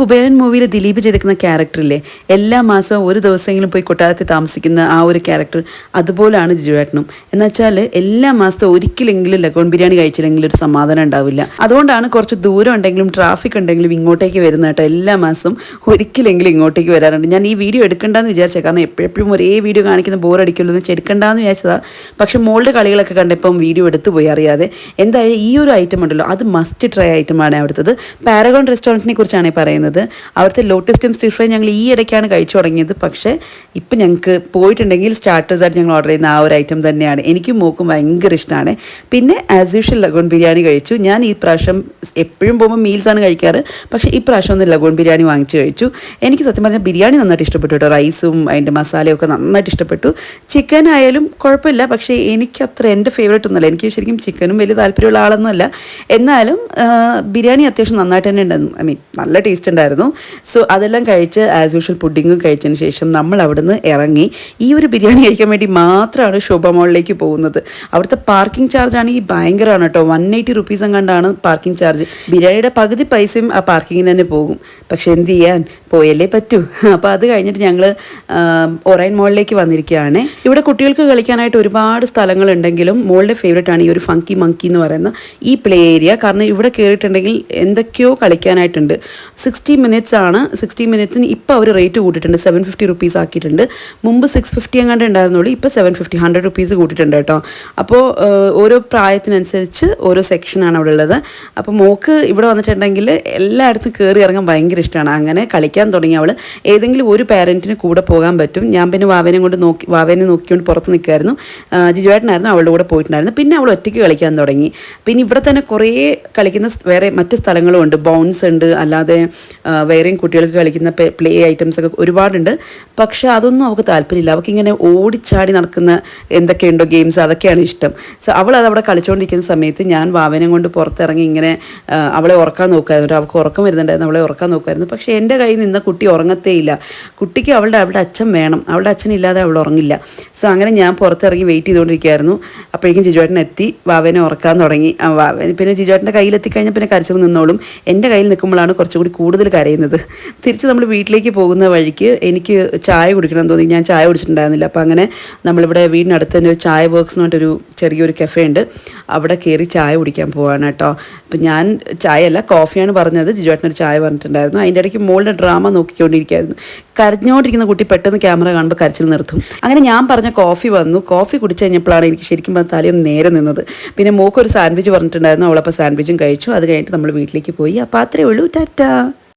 കുബേരൻ മൂവിയിൽ ദിലീപ് ചെയ്തിരിക്കുന്ന ക്യാരക്ടറില്ലേ, എല്ലാ മാസവും ഒരു ദിവസമെങ്കിലും പോയി കൊട്ടാരത്തിൽ താമസിക്കുന്ന ആ ഒരു ക്യാരക്ടർ അതുപോലാണ് ജിജുവേട്ടനും. എന്നുവെച്ചാൽ എല്ലാ മാസവും ഒരിക്കലെങ്കിലും ലഗോൺ ബിരിയാണി കഴിച്ചില്ലെങ്കിലും ഒരു സമാധാനം ഉണ്ടാവില്ല. അതുകൊണ്ടാണ് കുറച്ച് ദൂരം ഉണ്ടെങ്കിലും ട്രാഫിക് ഉണ്ടെങ്കിലും ഇങ്ങോട്ടേക്ക് വരുന്ന കേട്ടോ. എല്ലാ മാസവും ഒരിക്കലെങ്കിലും ഇങ്ങോട്ടേക്ക് വരാറുണ്ട്. ഞാൻ ഈ വീഡിയോ എടുക്കണ്ടെന്ന് വിചാരിച്ചത്, കാരണം എപ്പോഴും ഒരേ വീഡിയോ കാണിക്കുന്ന ബോറടിക്കുള്ളൂ എന്ന് എടുക്കണ്ടെന്ന് വിചാരിച്ചതാണ്. പക്ഷെ മോളുടെ കളികളൊക്കെ കണ്ടപ്പം വീഡിയോ എടുത്തു പോയി അറിയാതെ. എന്തായാലും ഈ ഒരു ഐറ്റം ഉണ്ടല്ലോ, അത് മസ്റ്റ് ട്രൈ ഐറ്റമാണ് അവിടുത്തത്. പാരഗോൺ റെസ്റ്റോറൻറ്റിനെ കുറിച്ചാണ് പറയുന്നത്. അവിടുത്തെ ലോട്ടസ് സ്റ്റീം സ്ട്രീറ്റ് ഫ്രൈ ഞങ്ങൾ ഈ ഇടയ്ക്കാണ് കഴിച്ചു തുടങ്ങിയത്. പക്ഷേ ഇപ്പം ഞങ്ങൾക്ക് പോയിട്ടുണ്ടെങ്കിൽ സ്റ്റാർട്ടേഴ്സായിട്ട് ഞങ്ങൾ ഓർഡർ ചെയ്യുന്ന ആ ഒരു ഐറ്റം തന്നെയാണ്. എനിക്കും മോക്കും ഭയങ്കര ഇഷ്ടമാണ്. പിന്നെ ആസ് യൂഷ്വൽ ലഗോൺ ബിരിയാണി കഴിച്ചു. ഞാൻ ഈ പ്രാവശ്യം എപ്പോഴും പോകുമ്പോൾ മീൽസാണ് കഴിക്കാറ്. പക്ഷേ ഈ പ്രാവശ്യം ഒന്ന് ലഗോൺ ബിരിയാണി വാങ്ങിച്ച് കഴിച്ചു. എനിക്ക് സത്യം പറഞ്ഞാൽ ബിരിയാണി നന്നായിട്ട് ഇഷ്ടപ്പെട്ടു കേട്ടോ. റൈസും അതിൻ്റെ മസാലയും ഒക്കെ നന്നായിട്ട് ഇഷ്ടപ്പെട്ടു. ചിക്കൻ ആയാലും കുഴപ്പമില്ല, പക്ഷേ എനിക്കത്ര എൻ്റെ ഫേവറേറ്റ് ഒന്നുമല്ല. എനിക്ക് ശരിക്കും ചിക്കനും വലിയ താല്പര്യമുള്ള ആളൊന്നുമല്ല. എന്നാലും ബിരിയാണി അത്യാവശ്യം നന്നായിട്ട് തന്നെ ഉണ്ടായിരുന്നു. ഐ മീൻ നല്ല ടേസ്റ്റ് ഉണ്ടായിരുന്നു. സോ അതെല്ലാം കഴിച്ച് ആസ് യൂഷ്വൽ പുഡിങ്ങും കഴിച്ചതിന് ശേഷം നമ്മൾ അവിടുന്ന് ഇറങ്ങി. ഈ ഒരു ബിരിയാണി കഴിക്കാൻ വേണ്ടി മാത്രമാണ് ശോഭ മോളിലേക്ക് പോകുന്നത്. അവിടുത്തെ പാർക്കിംഗ് ചാർജ് ആണെങ്കിൽ ഭയങ്കരമാണ് കേട്ടോ. 180 റുപ്പീസ് എങ്ങാണ്ടാണ് പാർക്കിംഗ് ചാർജ്. ബിരിയാണിയുടെ പകുതി പൈസയും ആ പാർക്കിങ്ങിന് തന്നെ പോകും. പക്ഷെ എന്ത് ചെയ്യാൻ, പോയല്ലേ പറ്റൂ. അപ്പോൾ അത് കഴിഞ്ഞിട്ട് ഞങ്ങൾ ഒറൈൻ മോളിലേക്ക് വന്നിരിക്കുകയാണ്. ഇവിടെ കുട്ടികൾക്ക് കളിക്കാനായിട്ട് ഒരുപാട് സ്ഥലങ്ങളുണ്ടെങ്കിലും മോളുടെ ഫേവറേറ്റ് ആണ് ഈ ഒരു ഫങ്കി മങ്കി എന്ന് പറയുന്ന ഈ പ്ലേ ഏരിയ. കാരണം ഇവിടെ കയറിയിട്ടുണ്ടെങ്കിൽ എന്തൊക്കെയോ കളിക്കാനായിട്ടുണ്ട്. 60 മിനിറ്റ്സ് ആണ്. 60 മിനിറ്റ്സിന് ഇപ്പോൾ അവർ റേറ്റ് കൂട്ടിയിട്ടുണ്ട്. 750 റുപ്പീസ് ആക്കിയിട്ടുണ്ട്. മുമ്പ് 650 എങ്ങാണ്ട് ഉണ്ടായിരുന്നുള്ളൂ. ഇപ്പോൾ 750 100 റുപ്പീസ് കൂട്ടിയിട്ടുണ്ട് കേട്ടോ. അപ്പോൾ ഓരോ പ്രായത്തിനനുസരിച്ച് ഓരോ സെക്ഷനാണ് അവിടെ ഉള്ളത്. അപ്പോൾ മോക്ക് ഇവിടെ വന്നിട്ടുണ്ടെങ്കിൽ എല്ലായിടത്തും കയറി ഇറങ്ങാൻ ഭയങ്കര ഇഷ്ടമാണ്. അങ്ങനെ കളിക്കാൻ തുടങ്ങി അവൾ. ഏതെങ്കിലും ഒരു പാരൻറ്റിന് കൂടെ പോകാൻ പറ്റും. ഞാൻ പിന്നെ വാവേനെ നോക്കിക്കൊണ്ട് പുറത്ത് നിൽക്കുമായിരുന്നു. ജിജുവേട്ടനായിരുന്നു അവളുടെ കൂടെ പോയിട്ടുണ്ടായിരുന്നു. പിന്നെ അവൾ ഒറ്റയ്ക്ക് കളിക്കാൻ തുടങ്ങി. പിന്നെ ഇവിടെ തന്നെ കുറേ കളിക്കുന്ന വേറെ മറ്റ് സ്ഥലങ്ങളും ഉണ്ട്. ബൗൺസ് ഉണ്ട്, അല്ലാതെ വേറെയും കുട്ടികൾക്ക് കളിക്കുന്ന പ്ലേ ഐറ്റംസ് ഒക്കെ ഒരുപാടുണ്ട്. പക്ഷെ അതൊന്നും അവൾക്ക് താല്പര്യമില്ല. അവൾക്കിങ്ങനെ ഓടിച്ചാടി നടക്കുന്ന എന്തൊക്കെയുണ്ടോ ഗെയിംസ്, അതൊക്കെയാണ് ഇഷ്ടം. സോ അവൾ അതവിടെ കളിച്ചുകൊണ്ടിരിക്കുന്ന സമയത്ത് ഞാൻ വാവനെ കൊണ്ട് പുറത്തിറങ്ങി ഇങ്ങനെ അവളെ ഉറക്കാൻ നോക്കുമായിരുന്നു. അവൾക്ക് ഉറക്കം വരുന്നുണ്ടായിരുന്നു. അവളെ ഉറക്കാൻ നോക്കുമായിരുന്നു. പക്ഷേ എൻ്റെ കയ്യിൽ നിന്ന് കുട്ടി ഉറങ്ങത്തേയില്ല. കുട്ടിക്ക് അവളുടെ അച്ഛൻ വേണം. അവളുടെ അച്ഛനില്ലാതെ അവൾ ഉറങ്ങില്ല. സോ അങ്ങനെ ഞാൻ പുറത്തിറങ്ങി വെയിറ്റ് ചെയ്തുകൊണ്ടിരിക്കുകയായിരുന്നു. അപ്പോഴേക്കും ജിജുവേട്ടൻ എത്തി വാവനെ ഉറക്കാൻ തുടങ്ങി. പിന്നെ ജിജുവേട്ടൻ്റെ കയ്യിലെത്തിക്കഴിഞ്ഞാൽ പിന്നെ കരച്ചിൽ നിന്നോളും. എൻ്റെ കയ്യിൽ നിൽക്കുമ്പോഴാണ് കുറച്ചുകൂടി കൂടുതൽ കരയുന്നത്. തിരിച്ച് നമ്മൾ വീട്ടിലേക്ക് പോകുന്ന വഴിക്ക് എനിക്ക് ചായ കുടിക്കണം തോന്നി. ഞാൻ ചായ കുടിച്ചിട്ടുണ്ടായിരുന്നില്ല. അപ്പോൾ അങ്ങനെ നമ്മളിവിടെ വീടിനടുത്ത് തന്നെ ഒരു ചായ വർക്ക്സ് എന്ന് പറഞ്ഞിട്ടൊരു ചെറിയൊരു കഫേ ഉണ്ട്. അവിടെ കയറി ചായ കുടിക്കാൻ പോവാണ് കേട്ടോ. അപ്പം ഞാൻ ചായയല്ല കോഫിയാണ് പറഞ്ഞത്. ജിജുവേട്ടനൊരു ചായ പറഞ്ഞിട്ടുണ്ടായിരുന്നു. അതിൻ്റെ ഇടയ്ക്ക് മോളുടെ ഡ്രാമ നോക്കിക്കൊണ്ടിരിക്കുകയായിരുന്നു. കരഞ്ഞോണ്ടിരിക്കുന്ന കുട്ടി പെട്ടെന്ന് ക്യാമറ കാണുമ്പോൾ കരച്ചിൽ നിർത്തും. അങ്ങനെ ഞാൻ പറഞ്ഞ കോഫി വന്നു. കോഫി കുടിച്ച് കഴിഞ്ഞപ്പോഴാണ് എനിക്ക് ശരിക്കും പറഞ്ഞാൽ തലയൊന്ന് നേരെ നിന്നത്. പിന്നെ മോക്കൊരു സാൻഡ്വിച്ച് പറഞ്ഞിട്ടുണ്ടായിരുന്നു. അവളപ്പോൾ സാൻഡ്വിച്ചും കഴിച്ചു. അത് കഴിഞ്ഞിട്ട് നമ്മൾ വീട്ടിലേക്ക് പോയി. അപ്പോൾ അത്രയേ ഉള്ളൂ. ടാറ്റാ.